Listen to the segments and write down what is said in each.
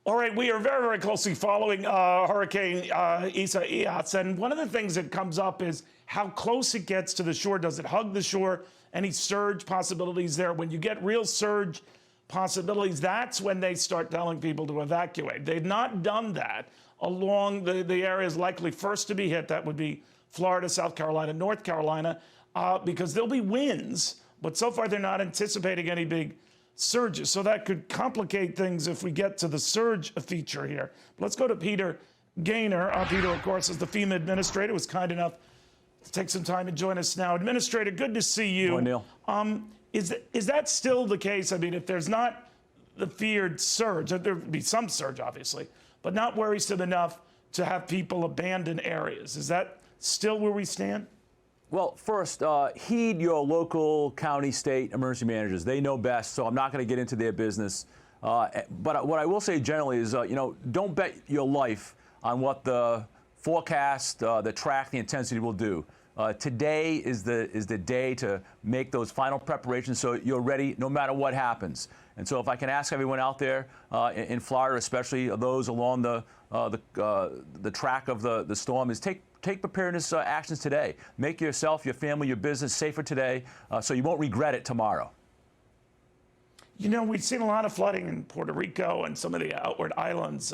All right, we are very, very closely following Hurricane Isaias, and one of the things that comes up is how close it gets to the shore. Does it hug the shore? Any surge possibilities there? When you get real surge possibilities, that's when they start telling people to evacuate. They've not done that along the areas likely first to be hit. That would be Florida, South Carolina, North Carolina, because there'll be winds, but so far they're not anticipating any big surges. So that could complicate things if we get to the surge feature here. Let's go to Peter Gaynor. Peter, of course, is the FEMA Administrator, was kind enough to take some time and join us now. Administrator, good to see you. Morning, Neil. Is that still the case? I mean, if there's not the feared surge, there would be some surge, obviously, but not worrisome enough to have people abandon areas. Is that still where we stand? Well, first, heed your local, county, state emergency managers. They know best, so I'm not going to get into their business. But what I will say generally is, don't bet your life on what the forecast, the track, the intensity will do. Today is the day to make those final preparations so you're ready no matter what happens. And so if I can ask everyone out there in Florida, especially those along the track of the storm, is take preparedness actions today. Make yourself, your family, your business safer today so you won't regret it tomorrow. You know, we've seen a lot of flooding in Puerto Rico and some of the outward islands.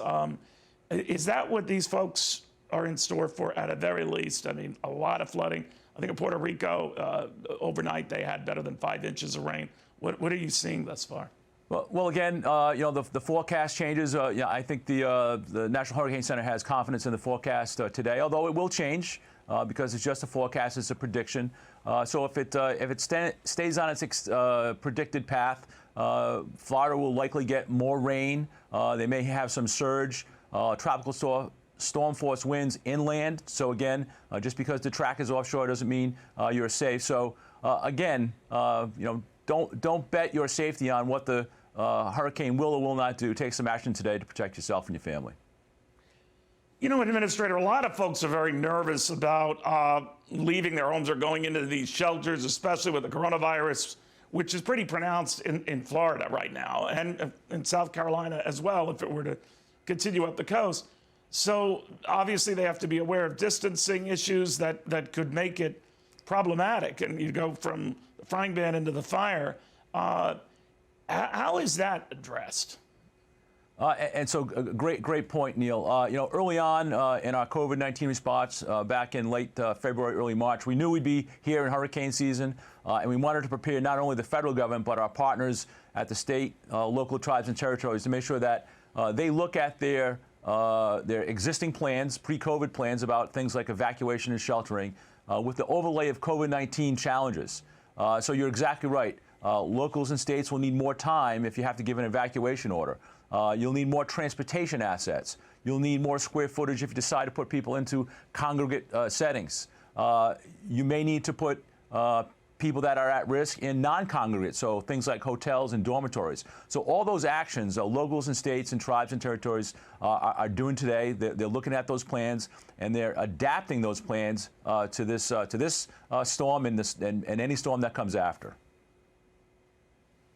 Is that what these folks are in store for at the very least? I mean, a lot of flooding. I think in Puerto Rico, overnight they had better than 5 inches of rain. What are you seeing thus far? Well, again, the forecast changes. I think the National Hurricane Center has confidence in the forecast today, although it will change because it's just a forecast, it's a prediction. So if it stays on its predicted path, Florida will likely get more rain. They may have some surge, tropical storm force winds inland. So again, just because the track is offshore doesn't mean you're safe. So again, don't bet your safety on what the hurricane will or will not do. Take some action today to protect yourself and your family. You know, Administrator, a lot of folks are very nervous about leaving their homes or going into these shelters, especially with the coronavirus, which is pretty pronounced in Florida right now, and in South Carolina as well, if it were to continue up the coast. So obviously they have to be aware of distancing issues that could make it problematic, and you go from the frying pan into the fire. How is that addressed? And so, great point, Neil. Early on in our COVID-19 response, back in late February, early March, we knew we'd be here in hurricane season, and we wanted to prepare not only the federal government, but our partners at the state, local tribes and territories to make sure that they look at their existing plans, pre-COVID plans about things like evacuation and sheltering, with the overlay of COVID-19 challenges. So you're exactly right. Locals and states will need more time if you have to give an evacuation order. You'll need more transportation assets. You'll need more square footage if you decide to put people into congregate settings. You may need to put people that are at risk in non-congregate, so things like hotels and dormitories. So all those actions, locals and states and tribes and territories are doing today. They're looking at those plans and they're adapting those plans to this storm and any storm that comes after.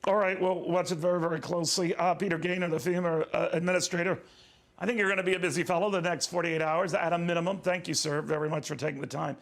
All right, well, watch it very, very closely. Peter Gaynor, the FEMA Administrator. I think you're going to be a busy fellow the next 48 hours at a minimum. Thank you, sir, very much for taking the time.